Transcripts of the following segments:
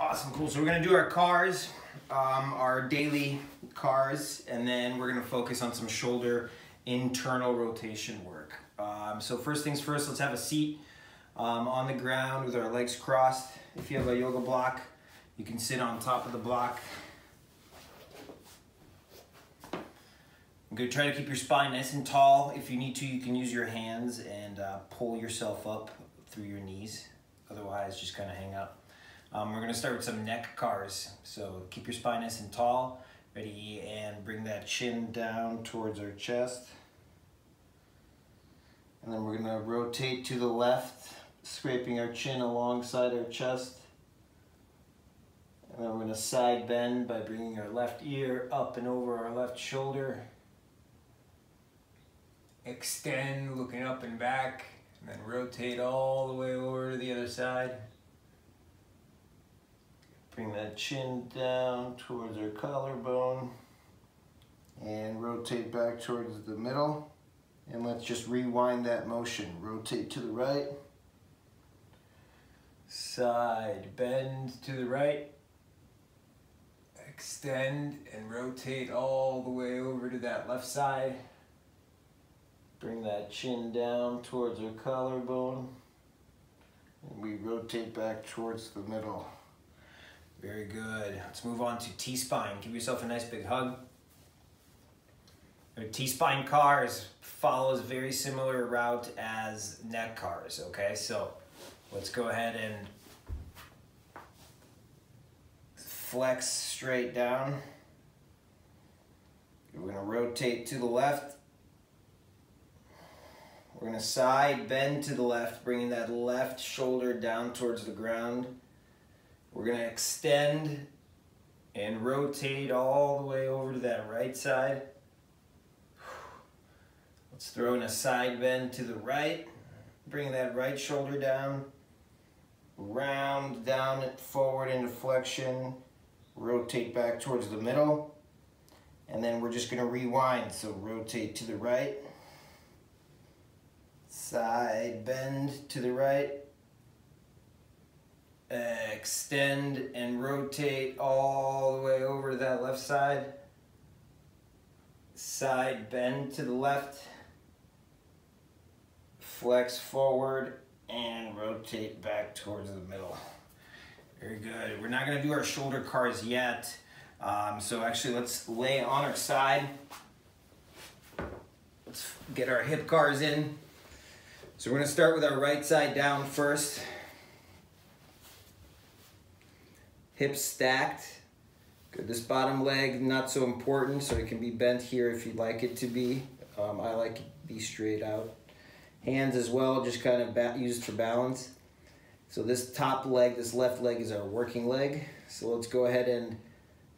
Awesome, cool. So we're gonna do our cars, our daily cars, and then we're gonna focus on some shoulder internal rotation work. So first things first, let's have a seat on the ground with our legs crossed. If you have a yoga block, you can sit on top of the block. I'm gonna try to keep your spine nice and tall. If you need to, you can use your hands and pull yourself up through your knees. Otherwise, just kind of hang out. We're gonna start with some neck cars. So keep your spine nice and tall. Ready, and bring that chin down towards our chest. And then we're gonna rotate to the left, scraping our chin alongside our chest. And then we're gonna side bend by bringing our left ear up and over our left shoulder. Extend, looking up and back, and then rotate all the way over to the other side. Bring that chin down towards our collarbone and rotate back towards the middle. And let's just rewind that motion. Rotate to the right, side bend to the right, extend and rotate all the way over to that left side. Bring that chin down towards our collarbone and we rotate back towards the middle. Very good. Let's move on to T-spine. Give yourself a nice big hug. T-spine cars follows a very similar route as neck cars, okay? So let's go ahead and flex straight down. We're gonna rotate to the left. We're gonna side bend to the left, bringing that left shoulder down towards the ground. We're gonna extend and rotate all the way over to that right side. Let's throw in a side bend to the right. Bring that right shoulder down. Round down it forward into flexion. Rotate back towards the middle. And then we're just gonna rewind. So rotate to the right. Side bend to the right. Extend and rotate all the way over to that left side. Side bend to the left. Flex forward and rotate back towards the middle. Very good. We're not going to do our shoulder cars yet. So actually let's lay on our side. Let's get our hip cars in. So we're going to start with our right side down first. Hips stacked. Good. This bottom leg, not so important, so it can be bent here if you'd like it to be. I like it to be straight out. Hands as well, just kind of used for balance. So this top leg, this left leg is our working leg. So let's go ahead and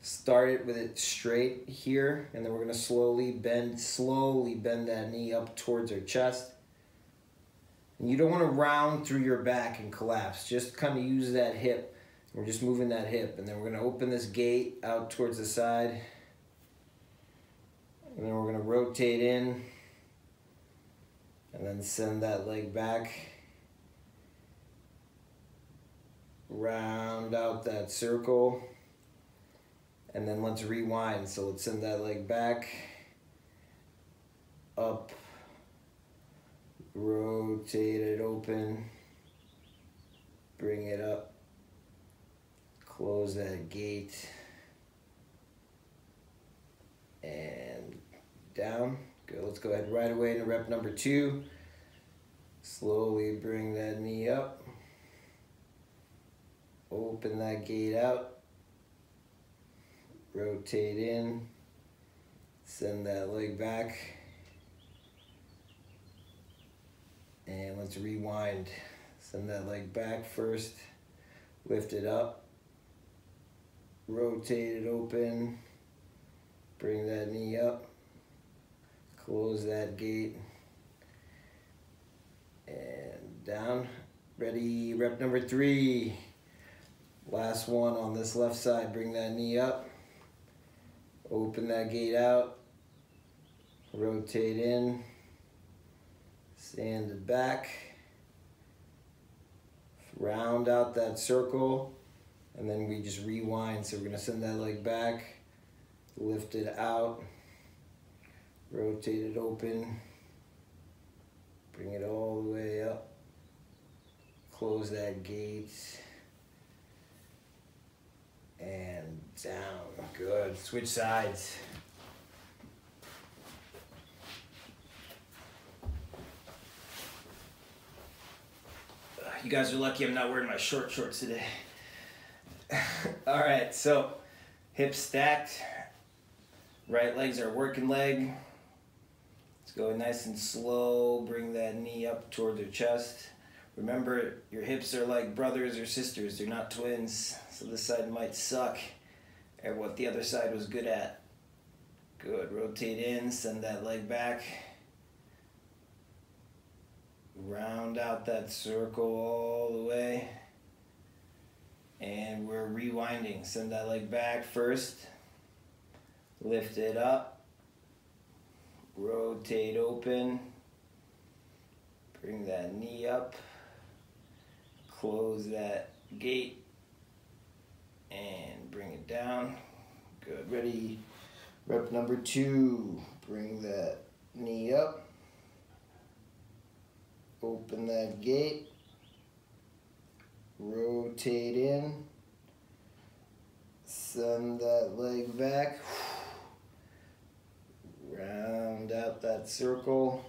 start it with it straight here, and then we're gonna slowly bend that knee up towards our chest. And you don't wanna round through your back and collapse, just kind of use that hip. We're just moving that hip, and then we're gonna open this gate out towards the side. And then we're gonna rotate in, and then send that leg back. Round out that circle. And then let's rewind. So let's send that leg back. Up. Rotate it open. Bring it up. Close that gate. And down. Good. Let's go ahead right away into rep number 2. Slowly bring that knee up. Open that gate out. Rotate in. Send that leg back. And let's rewind. Send that leg back first. Lift it up. Rotate it open. Bring that knee up. Close that gate. And down. Ready, rep number 3. Last one on this left side. Bring that knee up. Open that gate out. Rotate in. Sand it back. Round out that circle. and then we just rewind. So we're gonna send that leg back, lift it out, rotate it open, bring it all the way up, close that gate, and down. Good. Switch sides. You guys are lucky I'm not wearing my short shorts today. All right, so hips stacked, right leg's our working leg. Let's go nice and slow, bring that knee up toward their chest. Remember, your hips are like brothers or sisters, they're not twins, so this side might suck at what the other side was good at. Good, rotate in, send that leg back. Round out that circle all the way. And we're rewinding. Send that leg back first. Lift it up. Rotate open. Bring that knee up. Close that gate. And bring it down. Good. Ready. Rep number 2. Bring that knee up. Open that gate, rotate in, send that leg back, round out that circle,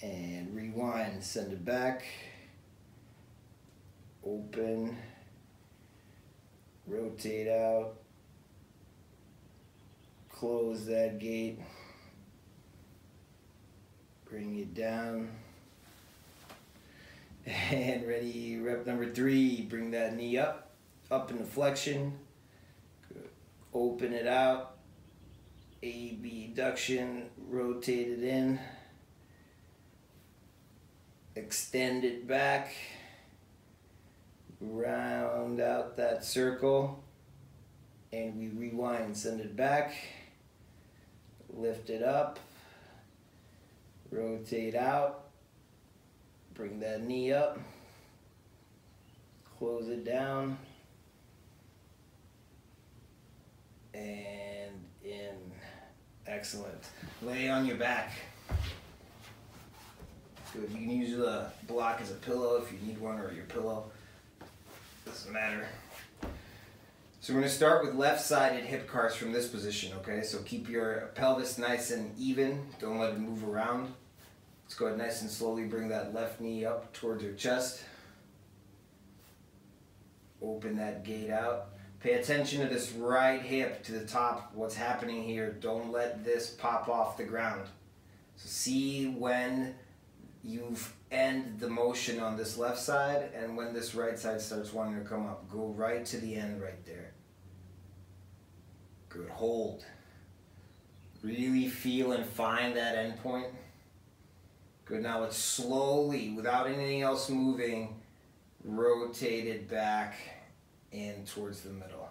and rewind, send it back, open, rotate out, close that gate, bring it down, and ready, rep number 3, bring that knee up into flexion, good. Open it out, AB abduction, rotate it in, extend it back, round out that circle, and we rewind, send it back, lift it up, rotate out, bring that knee up, close it down, and in. Excellent. Lay on your back. Good. You can use the block as a pillow if you need one, or your pillow. Doesn't matter. So we're going to start with left-sided hip cars from this position, okay? So keep your pelvis nice and even. Don't let it move around. Let's go ahead nice and slowly bring that left knee up towards your chest. Open that gate out. Pay attention to this right hip to the top. What's happening here? Don't let this pop off the ground. So see when you've end the motion on this left side and when this right side starts wanting to come up. Go right to the end right there. Good. Hold. Really feel and find that end point. Good. Now let's slowly, without anything else moving, rotate it back in towards the middle.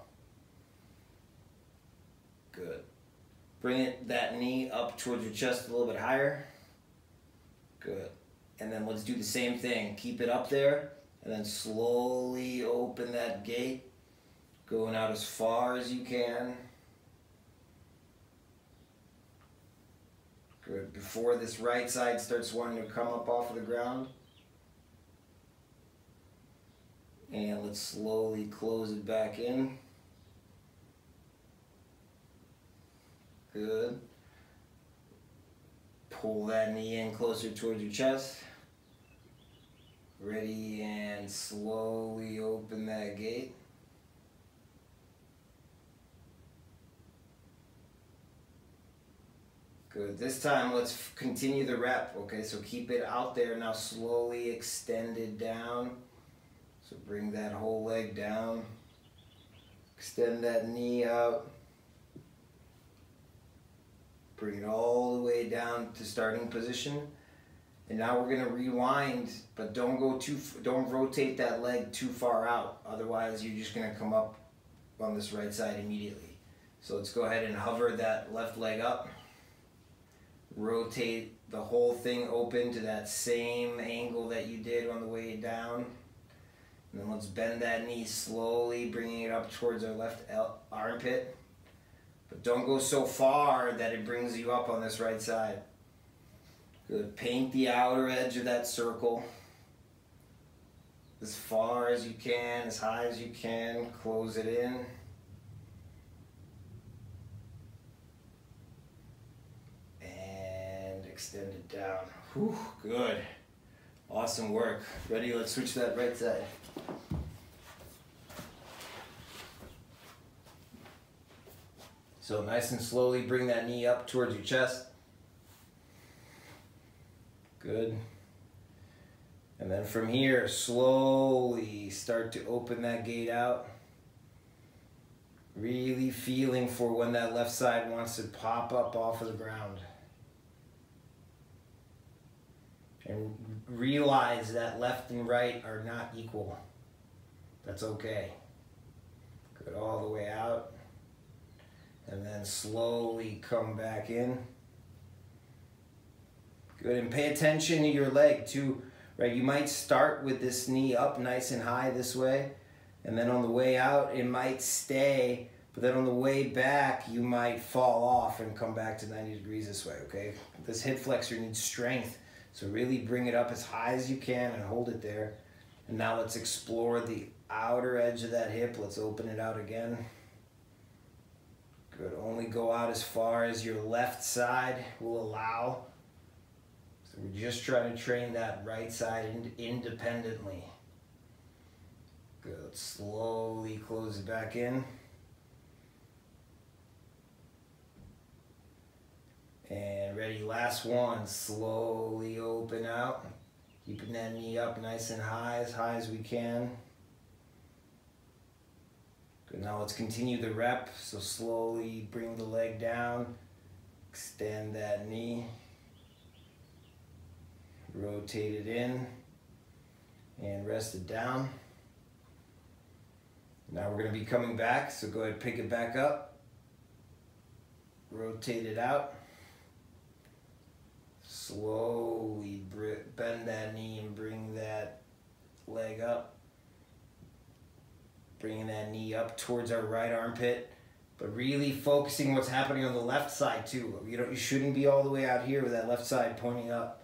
Good. Bring it, that knee up towards your chest a little bit higher. Good. And then let's do the same thing. Keep it up there and then slowly open that gate, going out as far as you can. Good. Before this right side starts wanting to come up off of the ground. And let's slowly close it back in. Good. Pull that knee in closer towards your chest. Ready, and slowly open that gate. Good. This time, let's continue the rep, okay? So keep it out there. Now slowly extend it down. So bring that whole leg down. Extend that knee out. Bring it all the way down to starting position. And now we're gonna rewind, but don't rotate that leg too far out. Otherwise, you're just gonna come up on this right side immediately. So let's go ahead and hover that left leg up. Rotate the whole thing open to that same angle that you did on the way down. And then let's bend that knee slowly, bringing it up towards our left armpit. But don't go so far that it brings you up on this right side. Good. Paint the outer edge of that circle as far as you can, as high as you can. Close it in. And extend it down. Whew, good. Awesome work. Ready? Let's switch to that right side. So nice and slowly bring that knee up towards your chest. Good. And then from here, slowly start to open that gate out. Really feeling for when that left side wants to pop up off of the ground. And realize that left and right are not equal. That's okay. Good, all the way out. And then slowly come back in. Good, and pay attention to your leg too, right? You might start with this knee up nice and high this way, and then on the way out, it might stay, but then on the way back, you might fall off and come back to 90 degrees this way, okay? This hip flexor needs strength, so really bring it up as high as you can and hold it there. And now let's explore the outer edge of that hip. Let's open it out again. Good, only go out as far as your left side will allow. So we're just trying to train that right side independently. Good, slowly close it back in. And ready, last one, slowly open out. Keeping that knee up nice and high as we can. Good, now let's continue the rep. So slowly bring the leg down, extend that knee. Rotate it in and rest it down. Now we're going to be coming back, so go ahead and pick it back up. Rotate it out. Slowly bend that knee and bring that leg up. Bringing that knee up towards our right armpit, but really focusing what's happening on the left side too. You shouldn't be all the way out here with that left side pointing up.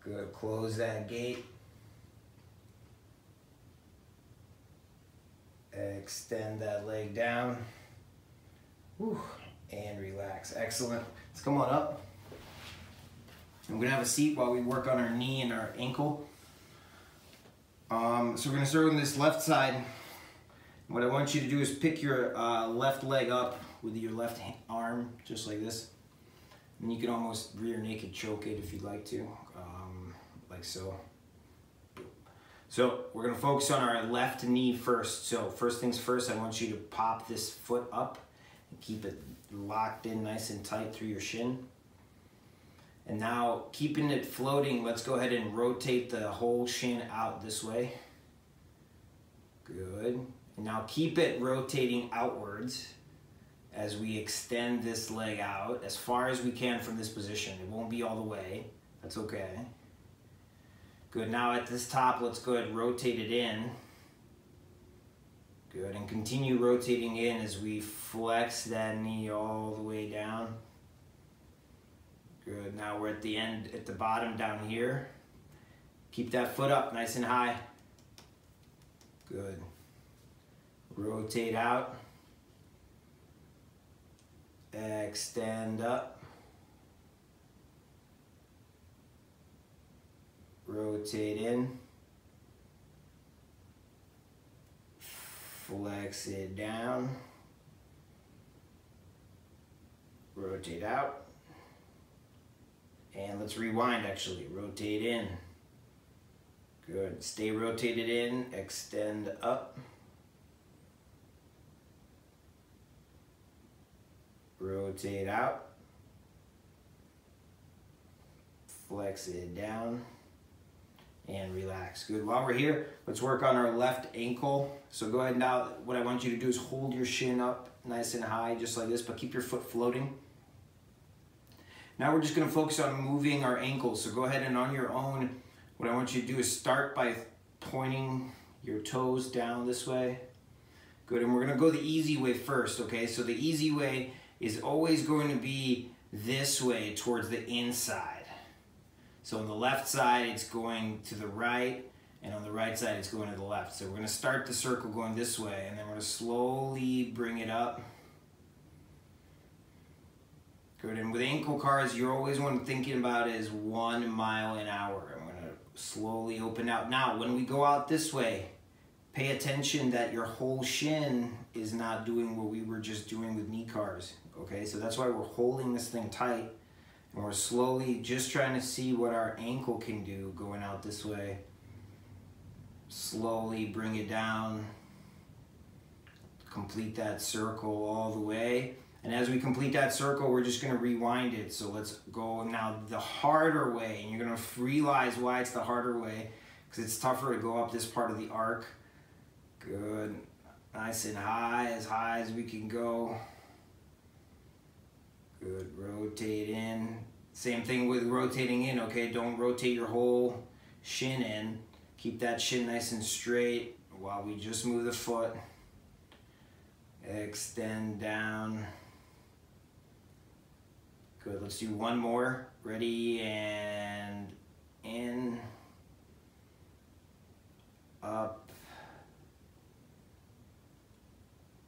Good, close that gate. Extend that leg down. Whew, and relax. Excellent. Let's come on up. I'm gonna have a seat while we work on our knee and our ankle. So we're gonna start on this left side. What I want you to do is pick your left leg up with your left arm, just like this. And you can almost rear naked choke it if you'd like to, like so. So we're gonna focus on our left knee first. So first things first, I want you to pop this foot up and keep it locked in nice and tight through your shin. And now, keeping it floating, let's go ahead and rotate the whole shin out this way. Good. And now keep it rotating outwards as we extend this leg out as far as we can from this position. It won't be all the way. That's okay. Good. Now at this top, let's go ahead and rotate it in. Good. And continue rotating in as we flex that knee all the way down. Good, now we're at the end, at the bottom down here. Keep that foot up nice and high. Good. Rotate out. Extend up. Rotate in. Flex it down. Rotate out. And let's rewind actually, rotate in. Good, stay rotated in, extend up. Rotate out. Flex it down and relax. Good, while we're here, let's work on our left ankle. So go ahead now, what I want you to do is hold your shin up nice and high, just like this, but keep your foot floating. Now we're just going to focus on moving our ankles. So go ahead and on your own, what I want you to do is start by pointing your toes down this way. Good, and we're gonna go the easy way first, okay? So the easy way is always going to be this way towards the inside. So on the left side, it's going to the right, and on the right side, it's going to the left. So we're gonna start the circle going this way, and then we're gonna slowly bring it up. Good, and with ankle cars, you're always thinking about is 1 mile an hour. I'm gonna slowly open out. Now, when we go out this way, pay attention that your whole shin is not doing what we were just doing with knee cars, okay? So that's why we're holding this thing tight, and we're slowly just trying to see what our ankle can do going out this way. Slowly bring it down, complete that circle all the way. And as we complete that circle, we're just gonna rewind it. So let's go now the harder way, and you're gonna realize why it's the harder way, because it's tougher to go up this part of the arc. Good, nice and high as we can go. Good, rotate in. Same thing with rotating in, okay? Don't rotate your whole shin in. Keep that shin nice and straight while we just move the foot. Extend down. Good, let's do one more. Ready, and in, up,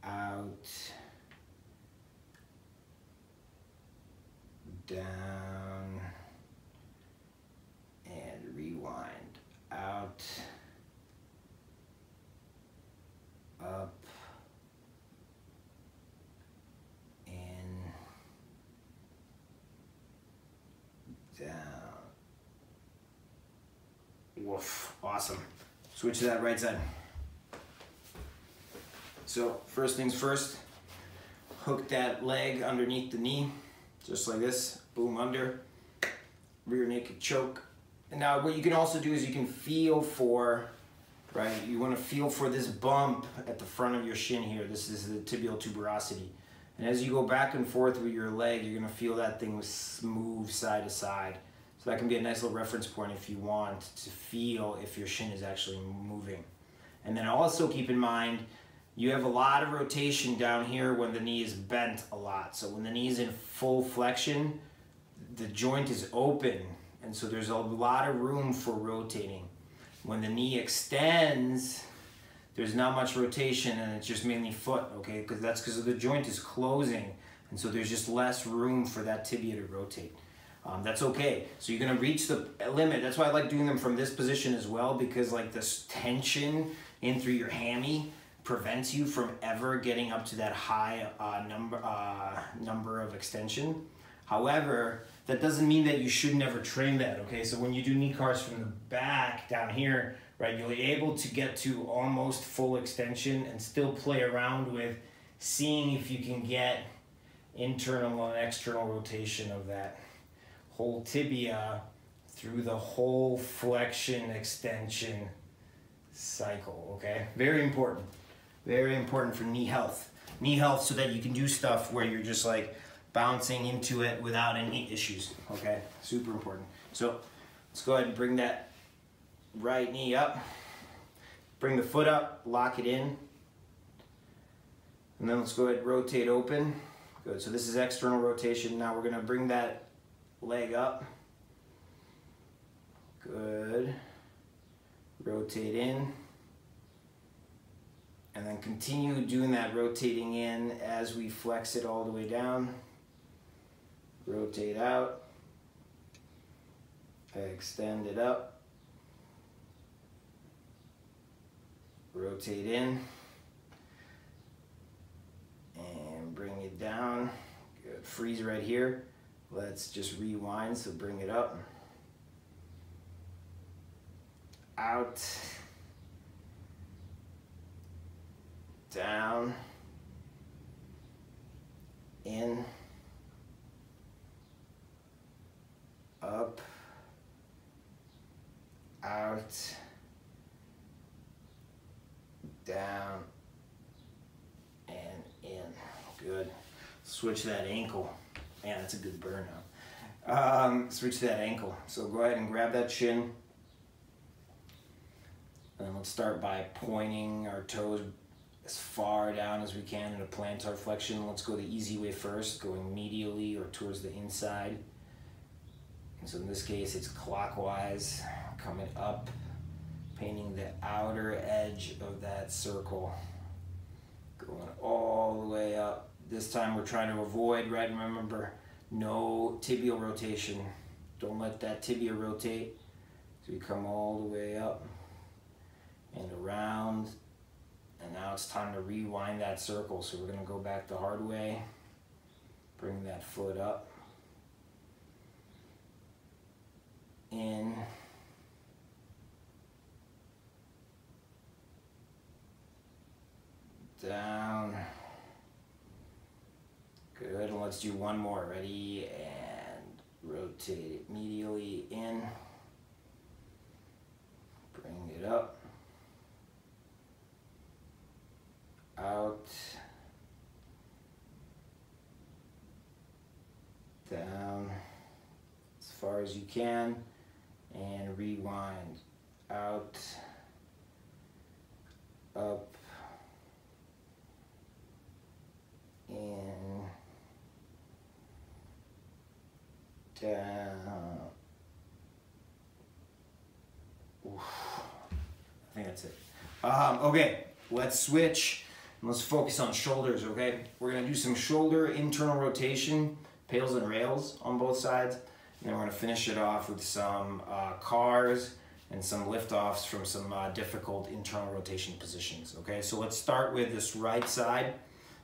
out, down, and rewind. Out, up, down. Woof, awesome. Switch to that right side. So first things first, hook that leg underneath the knee, just like this, boom, under, rear naked choke. And now what you can also do is you can feel for, right, you wanna feel for this bump at the front of your shin here. This is the tibial tuberosity. And as you go back and forth with your leg, you're gonna feel that thing move side to side. So that can be a nice little reference point if you want to feel if your shin is actually moving. And then also keep in mind, you have a lot of rotation down here when the knee is bent a lot. So when the knee is in full flexion, the joint is open. And so there's a lot of room for rotating. When the knee extends, there's not much rotation and it's just mainly foot, okay? Because that's because the joint is closing. And so there's just less room for that tibia to rotate. That's okay. So you're gonna reach the limit. That's why I like doing them from this position as well, because like this tension in through your hammy prevents you from ever getting up to that high number of extension. However, that doesn't mean that you should never train that, okay? So when you do knee cars from the back down here, right, you'll be able to get to almost full extension and still play around with seeing if you can get internal and external rotation of that whole tibia through the whole flexion extension cycle, okay? Very important for knee health. Knee health so that you can do stuff where you're just like bouncing into it without any issues, okay? Super important. So let's go ahead and bring that right knee up. Bring the foot up, lock it in. And then let's go ahead and rotate open. Good, so this is external rotation. Now we're gonna bring that leg up. Good. Rotate in. And then continue doing that rotating in as we flex it all the way down. Rotate out. Extend it up. Rotate in. And bring it down. Good. Freeze right here. Let's just rewind, so bring it up. Out. Down. In. Up. Out. Down. And in. Good. Switch that ankle. Man, that's a good burn now. Switch to that ankle. So go ahead and grab that shin. And let's start by pointing our toes as far down as we can in a plantar flexion. Let's go the easy way first, going medially or towards the inside. And so in this case, it's clockwise, coming up, painting the outer edge of that circle, going all the way up. This time we're trying to avoid, right? Remember, no tibial rotation. Don't let that tibia rotate. So we come all the way up and around. And now it's time to rewind that circle. So we're going to go back the hard way. Bring that foot up. In. Down. Good. And let's do one more. Ready? And rotate it medially in. Bring it up. Out, down, as far as you can, and rewind, out, up, in, down. Oof. I think that's it. Okay, let's switch. Let's focus on shoulders, okay? We're gonna do some shoulder internal rotation, pails and rails on both sides, and then we're gonna finish it off with some cars and some lift-offs from some difficult internal rotation positions, okay? So let's start with this right side.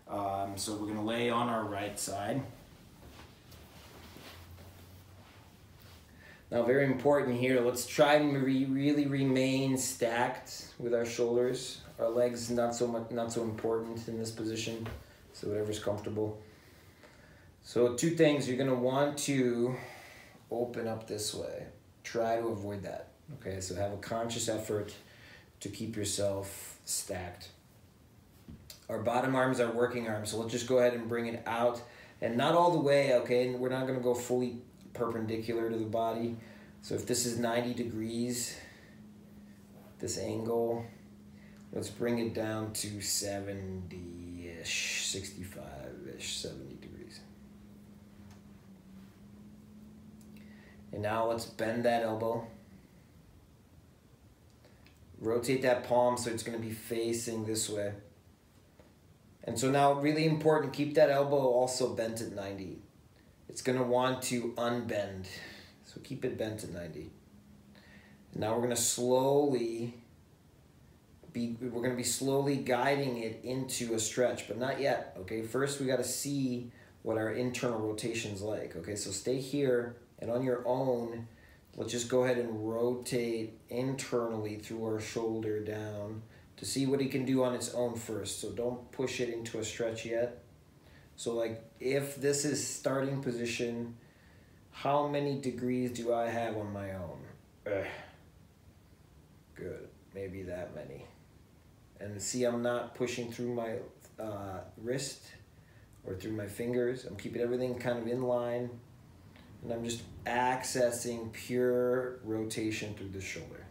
So we're gonna lay on our right side. Now, very important here, let's try and really remain stacked with our shoulders. Our legs not so important in this position, so whatever's comfortable. So two things, you're gonna want to open up this way. Try to avoid that, okay? So have a conscious effort to keep yourself stacked. Our bottom arms are working arms, so let's just go ahead and bring it out, and not all the way, okay? And we're not gonna go fully perpendicular to the body. So if this is 90 degrees, this angle, let's bring it down to 70-ish, 65-ish, 70 degrees. And now let's bend that elbow. Rotate that palm so it's gonna be facing this way. And so now, really important, keep that elbow also bent at 90. It's gonna want to unbend. So keep it bent at 90. And now we're gonna be slowly guiding it into a stretch, but not yet, okay? First, we gotta see what our internal rotation's like, okay? So stay here, and on your own, let's just go ahead and rotate internally through our shoulder down to see what it can do on its own first. So don't push it into a stretch yet. So like, if this is starting position, how many degrees do I have on my own? Good, maybe that many. And see, I'm not pushing through my wrist or through my fingers. I'm keeping everything kind of in line, and I'm just accessing pure rotation through the shoulder.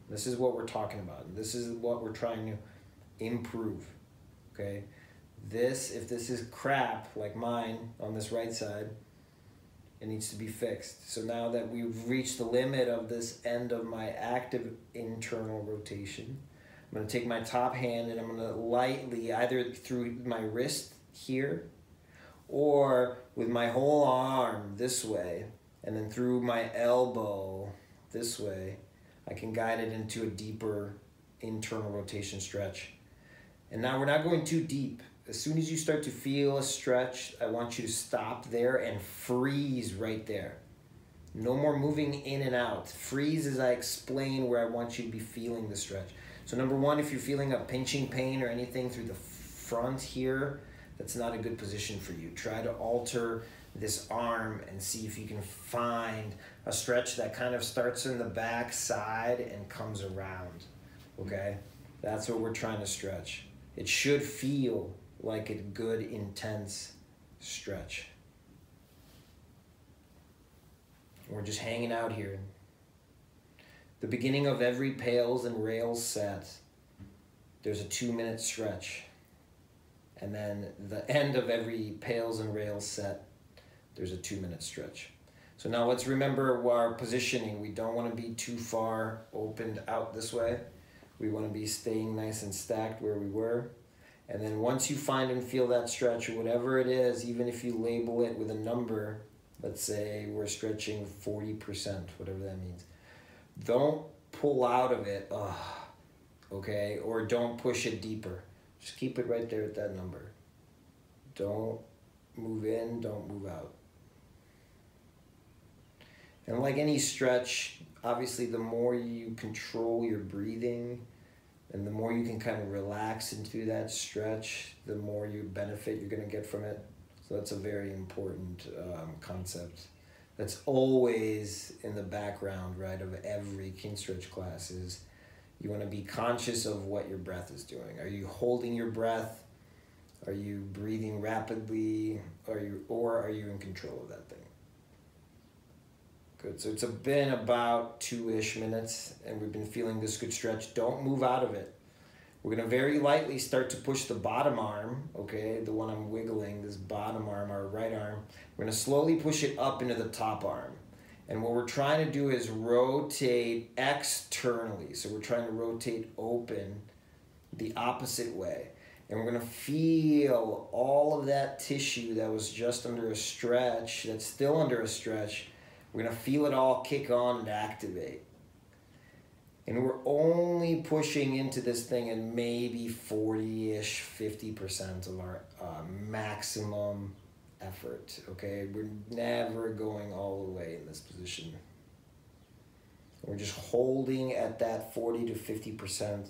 This is what we're talking about. This is what we're trying to improve, okay? If this is crap, like mine on this right side, it needs to be fixed. So now that we've reached the limit of this end of my active internal rotation, I'm gonna take my top hand and I'm gonna lightly, either through my wrist here or with my whole arm this way, and then through my elbow this way, I can guide it into a deeper internal rotation stretch. And now we're not going too deep. As soon as you start to feel a stretch, I want you to stop there and freeze right there. No more moving in and out. Freeze as I explain where I want you to be feeling the stretch. So number one, if you're feeling a pinching pain or anything through the front here, that's not a good position for you. Try to alter this arm and see if you can find a stretch that kind of starts in the back side and comes around, okay? That's what we're trying to stretch. It should feel like a good, intense stretch. We're just hanging out here. The beginning of every pails and rails set, there's a 2-minute stretch. And then the end of every pails and rails set, there's a 2-minute stretch. So now let's remember our positioning. We don't want to be too far opened out this way. We want to be staying nice and stacked where we were. And then once you find and feel that stretch, or whatever it is, even if you label it with a number, let's say we're stretching 40%, whatever that means. Don't pull out of it, okay? Or don't push it deeper. Just keep it right there at that number. Don't move in, don't move out. And like any stretch, obviously the more you control your breathing and the more you can kind of relax into that stretch, the more you benefit you're going to get from it. So that's a very important concept. That's always in the background, right, of every Kinstretch class is you want to be conscious of what your breath is doing. Are you holding your breath? Are you breathing rapidly? Or are you in control of that thing? Good. So it's been about 2-ish minutes, and we've been feeling this good stretch. Don't move out of it. We're going to very lightly start to push the bottom arm, okay, the one I'm wiggling, this bottom arm, our right arm. We're going to slowly push it up into the top arm. And what we're trying to do is rotate externally. So we're trying to rotate open the opposite way. And we're going to feel all of that tissue that was just under a stretch, that's still under a stretch. We're going to feel it all kick on and activate. And we're only pushing into this thing at maybe 40-ish, 50% of our maximum effort, okay? We're never going all the way in this position. We're just holding at that 40 to 50%.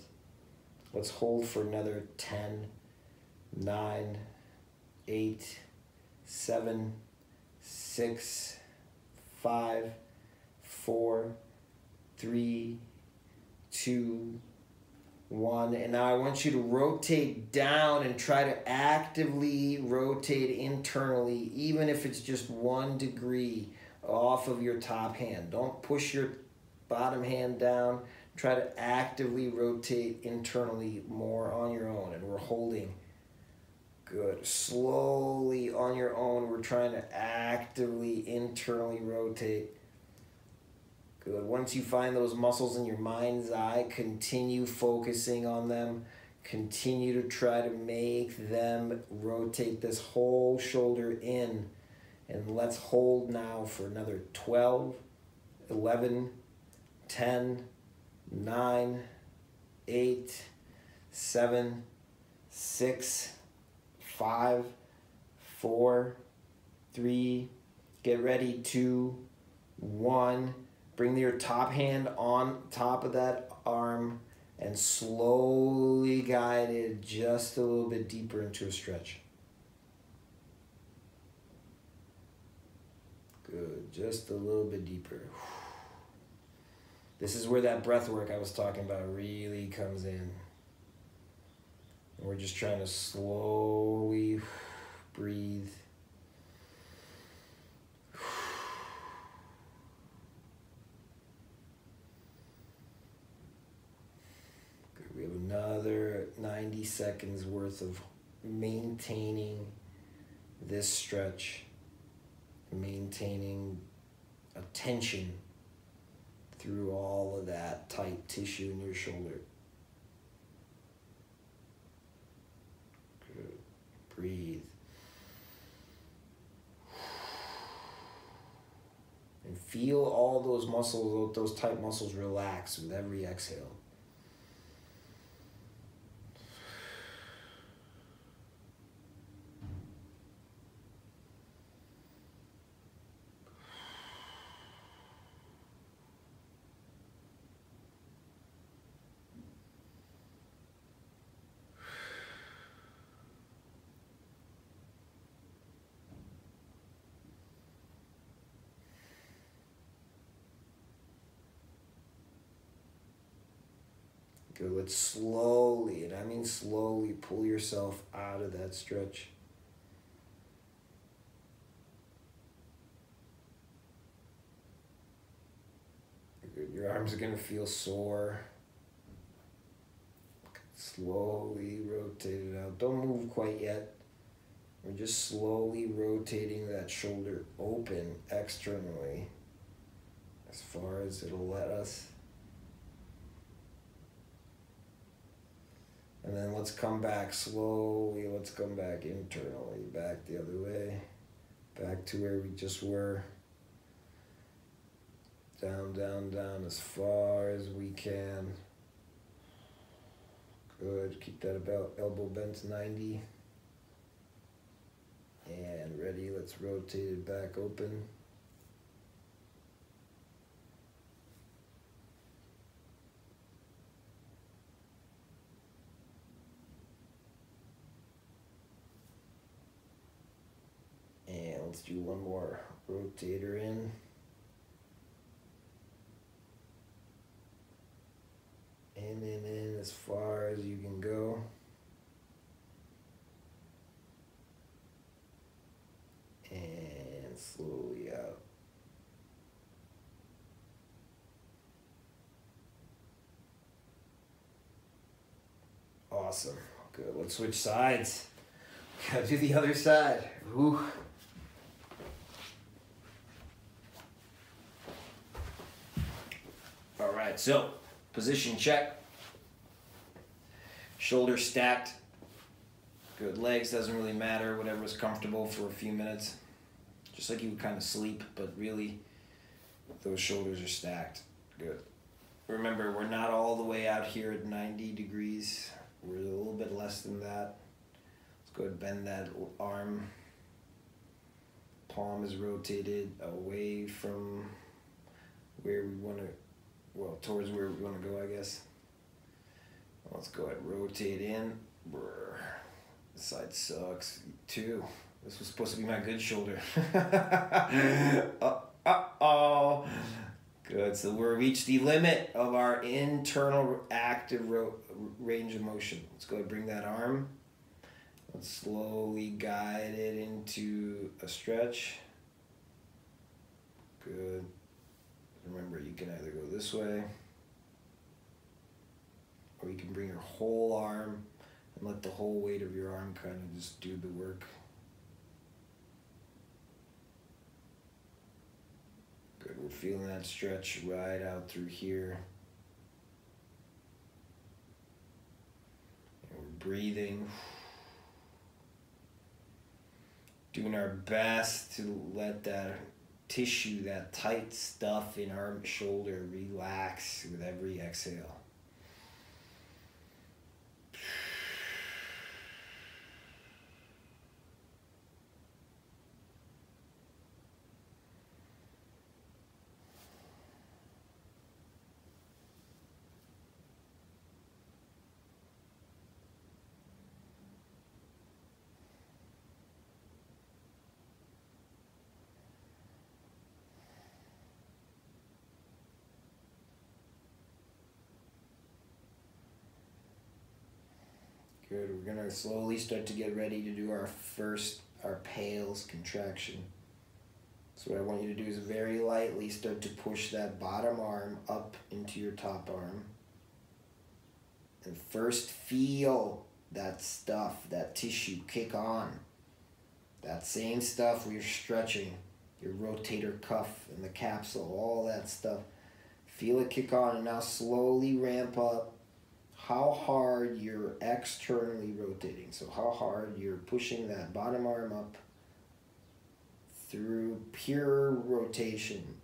Let's hold for another 10, 9, 8, 7, 6, 5, 4, 3, 2, 1. And now I want you to rotate down and try to actively rotate internally, even if it's just 1 degree off of your top hand. Don't push your bottom hand down. Try to actively rotate internally more on your own. And we're holding. Good. Slowly on your own, we're trying to actively internally rotate. Good. Once you find those muscles in your mind's eye, continue focusing on them. Continue to try to make them rotate this whole shoulder in. And let's hold now for another 12, 11, 10, 9, 8, 7, 6, 5, 4, 3, get ready, 2, 1. Bring your top hand on top of that arm and slowly guide it just a little bit deeper into a stretch. Good, just a little bit deeper. This is where that breath work I was talking about really comes in. And we're just trying to slowly breathe. Good. We have another 90 seconds worth of maintaining this stretch, maintaining a tension through all of that tight tissue in your shoulder. Good. Breathe. And feel all those muscles, those tight muscles relax with every exhale. Good. Let's slowly, and I mean slowly, pull yourself out of that stretch. Good. Your arms are gonna feel sore. Slowly rotate it out. Don't move quite yet. We're just slowly rotating that shoulder open externally as far as it'll let us. And then let's come back slowly. Let's come back internally, back the other way, back to where we just were. Down, down, down as far as we can. Good. Keep that about elbow bent 90. And ready. Let's rotate it back open. And let's do one more rotator in. In as far as you can go. And slowly out. Awesome. Good. Let's switch sides. Gotta do the other side. Ooh. All right, so position check. Shoulders stacked. Good. Legs doesn't really matter. Whatever's comfortable for a few minutes. Just like you would kind of sleep, but really those shoulders are stacked. Good. Remember, we're not all the way out here at 90 degrees. We're a little bit less than that. Let's go ahead and bend that arm. Palm is rotated away from where we want to, well, towards where we want to go, I guess. Let's go ahead and rotate in. Brr. This side sucks too. This was supposed to be my good shoulder. Uh-oh. Good, so we've reached the limit of our internal active range of motion. Let's go ahead and bring that arm. Let's slowly guide it into a stretch. Good. Remember, you can either go this way, or you can bring your whole arm and let the whole weight of your arm kind of just do the work. Good, we're feeling that stretch right out through here. And we're breathing. Doing our best to let that tissue, that tight stuff in our shoulder relax with every exhale. Good, we're gonna slowly start to get ready to do our pales contraction. So what I want you to do is very lightly start to push that bottom arm up into your top arm. And first feel that stuff, that tissue kick on. That same stuff where you're stretching, your rotator cuff and the capsule, all that stuff. Feel it kick on and now slowly ramp up how hard you're externally rotating. So how hard you're pushing that bottom arm up through pure rotation.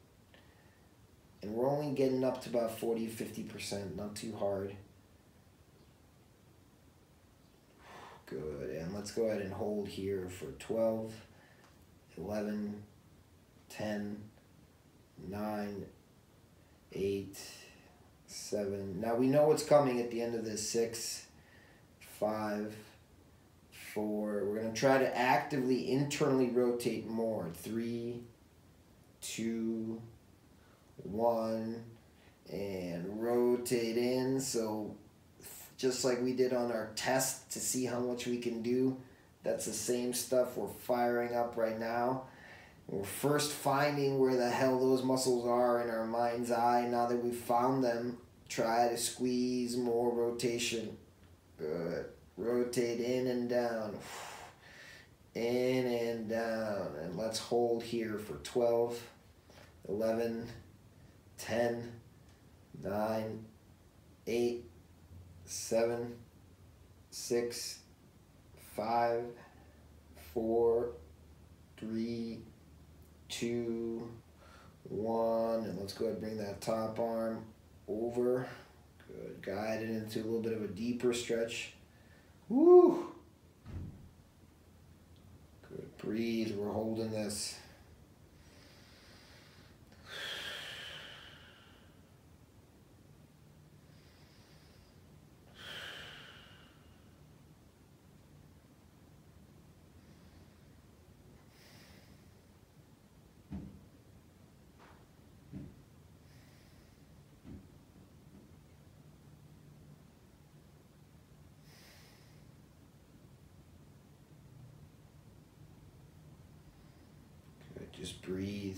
And we're only getting up to about 40-50%, not too hard. Good, and let's go ahead and hold here for 12, 11, 10, 9, 8, 7. Now we know what's coming at the end of this. 6, 5, 4. We're going to try to actively internally rotate more. 3, 2, 1, and rotate in. So just like we did on our test to see how much we can do, that's the same stuff we're firing up right now. We're first finding where the hell those muscles are in our mind's eye. Now that we've found them, try to squeeze more rotation. Good. Rotate in and down. In and down. And let's hold here for 12, 11, 10, 9, 8, 7, 6, 5, 4, 3, 2, 1. And let's go ahead and bring that top arm over. Good. Guide it into a little bit of a deeper stretch. Woo! Good. Breathe. We're holding this. Just breathe.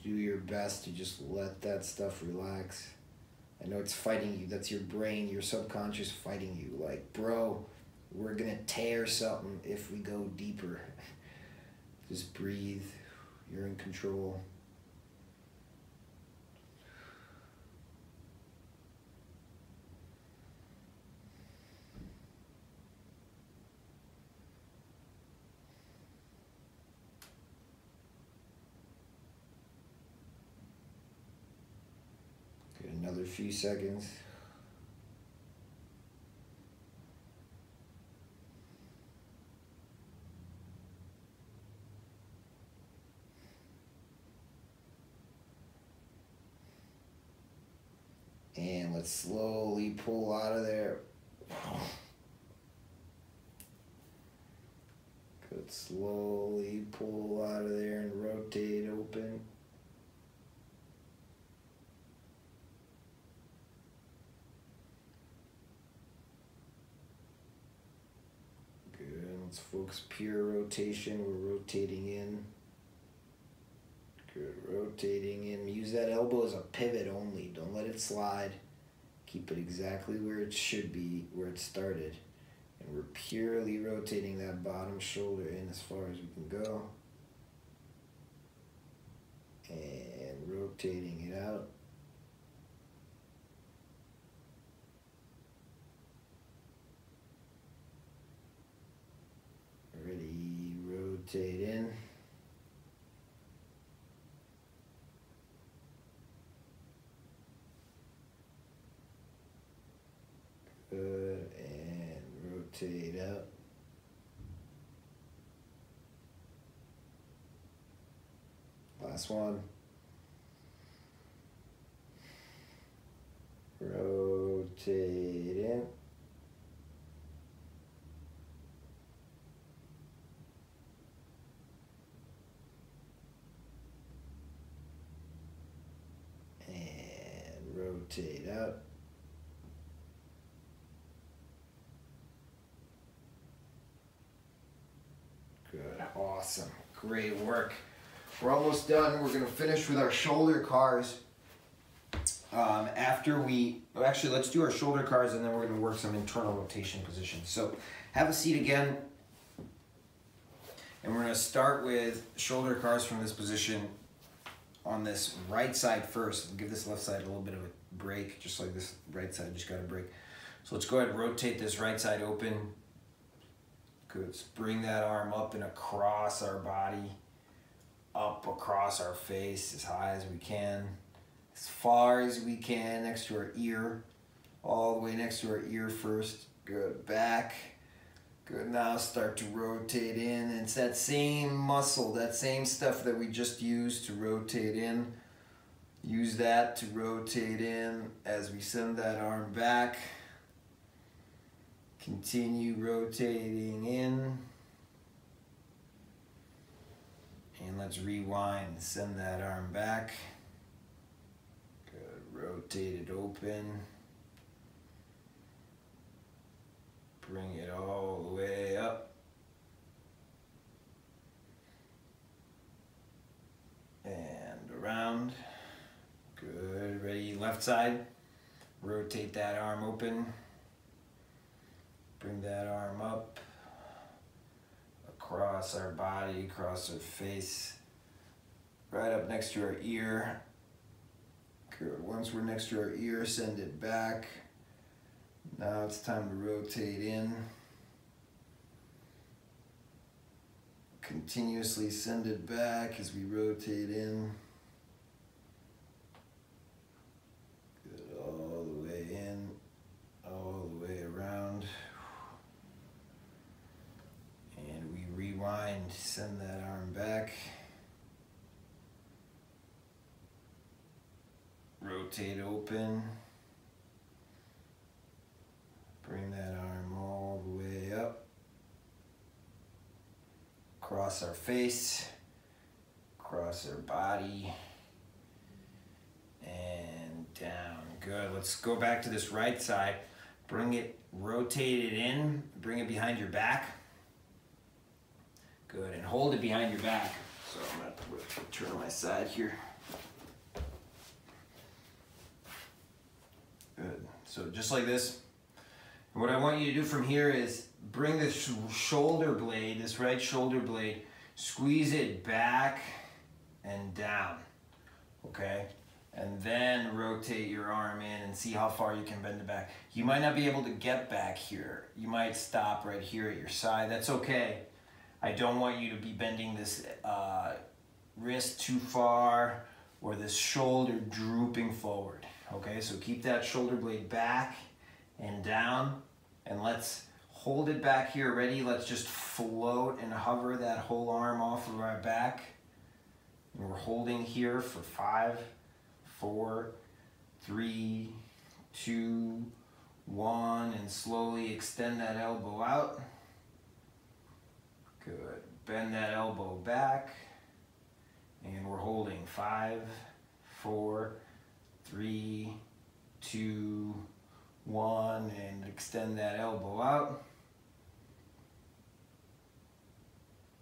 Do your best to just let that stuff relax. I know it's fighting you. That's your brain, your subconscious fighting you. Like, bro, we're gonna tear something if we go deeper. Just breathe. You're in control. Another few seconds. And let's slowly pull out of there. Good. Slowly pull out of there and rotate open. Let's focus pure rotation. We're rotating in. Good. Rotating in. Use that elbow as a pivot only. Don't let it slide. Keep it exactly where it should be, where it started. And we're purely rotating that bottom shoulder in as far as we can go. And rotating it out. Ready, rotate in. Good, and rotate out. Last one. Rotate in. Rotate out. Good, awesome, great work. We're almost done. We're gonna finish with our shoulder cars. Actually, let's do our shoulder cars and then we're gonna work some internal rotation positions. So have a seat again. And we're gonna start with shoulder cars from this position on this right side first. Give this left side a little bit of a break, just like this right side just got a break. So let's go ahead and rotate this right side open. Good. Let's bring that arm up and across our body, up across our face as high as we can, as far as we can, next to our ear, all the way next to our ear first. Good. Back. Good. Now start to rotate in. And it's that same muscle, that same stuff that we just used to rotate in. Use that to rotate in as we send that arm back. Continue rotating in. And let's rewind. Send that arm back. Good. Rotate it open. Bring it all the way up. left side. Rotate that arm open. Bring that arm up. Across our body, across our face. Right up next to our ear. Good. Once we're next to our ear, send it back. Now it's time to rotate in. Continuously send it back as we rotate in. Good. All the way in, all the way around. And we rewind, send that arm back. Rotate open. Bring that arm all the way up. Across our face, across our body, and down. Good. Let's go back to this right side. Bring it, rotate it in, bring it behind your back. Good, and hold it behind your back. So I'm gonna turn on my side here. Good. So just like this. And what I want you to do from here is bring this shoulder blade, this right shoulder blade, squeeze it back and down, okay? And then rotate your arm in and see how far you can bend it back. You might not be able to get back here. You might stop right here at your side. That's okay. I don't want you to be bending this wrist too far or this shoulder drooping forward, okay? So keep that shoulder blade back and down, and let's hold it back here. Ready? Let's just float and hover that whole arm off of our back. And we're holding here for 5, 4, 3, 2, 1, and slowly extend that elbow out. Good. Bend that elbow back, and we're holding 5, 4, 3, 2, 1, and extend that elbow out.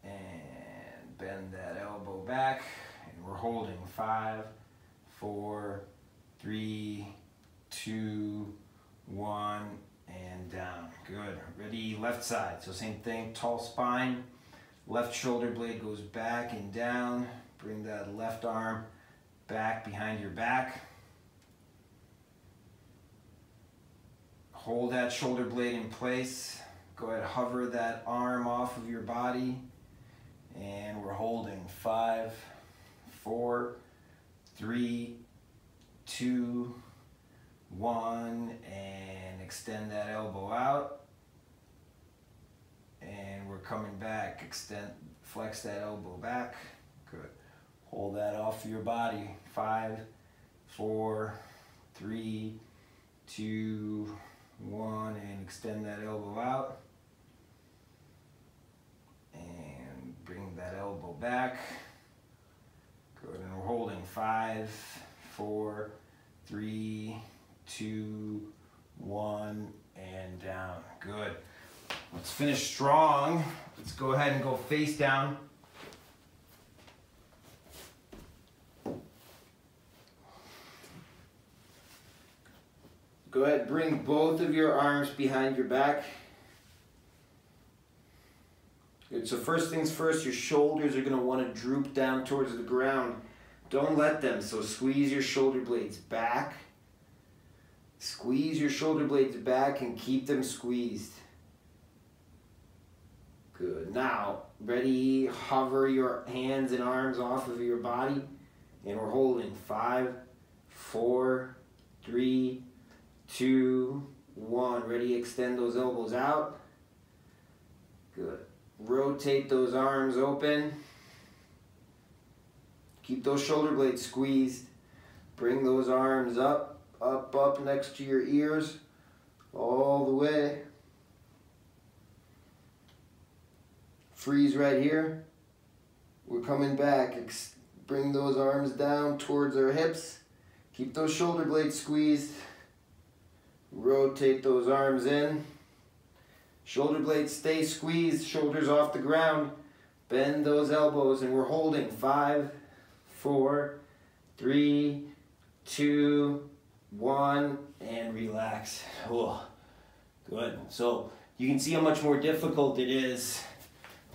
And bend that elbow back, and we're holding 5, 4, 3, 2, 1, and down. Good. Ready? Left side. So same thing, tall spine. Left shoulder blade goes back and down. Bring that left arm back behind your back. Hold that shoulder blade in place. Go ahead, hover that arm off of your body. And we're holding 5, 4, 3, 2, 1, and extend that elbow out. And we're coming back, flex that elbow back. Good. Hold that off of your body. 5, 4, 3, 2, 1, and extend that elbow out. And bring that elbow back. Good, and we're holding 5, 4, 3, 2, 1, and down. Good. Let's finish strong. Let's go ahead and go face down. Go ahead, bring both of your arms behind your back. Good, so first things first, your shoulders are gonna wanna droop down towards the ground. Don't let them, so squeeze your shoulder blades back. Squeeze your shoulder blades back and keep them squeezed. Good, now, ready, hover your hands and arms off of your body, and we're holding 5, 4, 3, 2, 1. Ready, extend those elbows out. Good. Rotate those arms open. Keep those shoulder blades squeezed. Bring those arms up, up, up next to your ears, all the way. Freeze right here. We're coming back. Bring those arms down towards our hips. Keep those shoulder blades squeezed. Rotate those arms in. Shoulder blades stay squeezed, shoulders off the ground. Bend those elbows, and we're holding 5, 4, 3, 2, 1, and relax. Oh, good. So you can see how much more difficult it is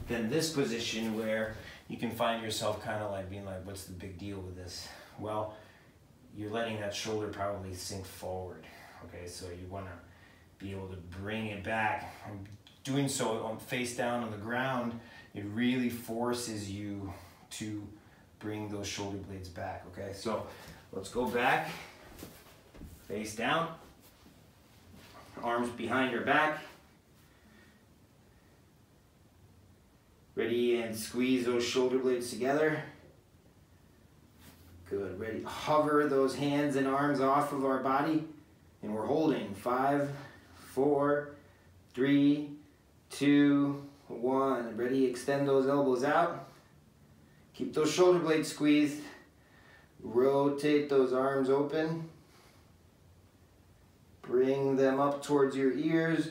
than this position where you can find yourself kind of like being like, what's the big deal with this? Well, you're letting that shoulder probably sink forward. Okay, so you want to be able to bring it back. And doing so on face down on the ground, it really forces you to bring those shoulder blades back. Okay, so let's go back, face down, arms behind your back. Ready, and squeeze those shoulder blades together. Good, ready. Hover those hands and arms off of our body. And we're holding 5, 4, 3, 2, 1. Ready, extend those elbows out. Keep those shoulder blades squeezed. Rotate those arms open. Bring them up towards your ears.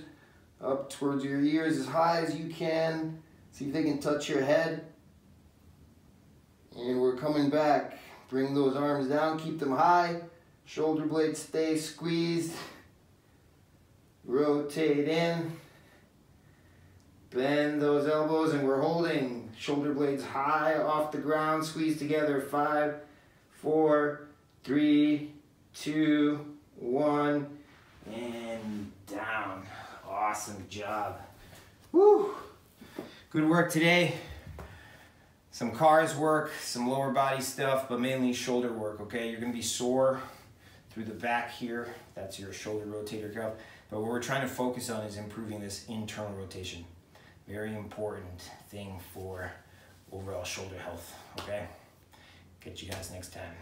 Up towards your ears as high as you can. See if they can touch your head. And we're coming back. Bring those arms down, keep them high. Shoulder blades stay squeezed. Rotate in. Bend those elbows, and we're holding. Shoulder blades high off the ground, squeeze together. 5, 4, 3, 2, 1, and down. Awesome job. Woo! Good work today. Some cars work, some lower body stuff, but mainly shoulder work, okay? You're gonna be sore through the back here. That's your shoulder rotator cuff. But what we're trying to focus on is improving this internal rotation. Very important thing for overall shoulder health, okay? Catch you guys next time.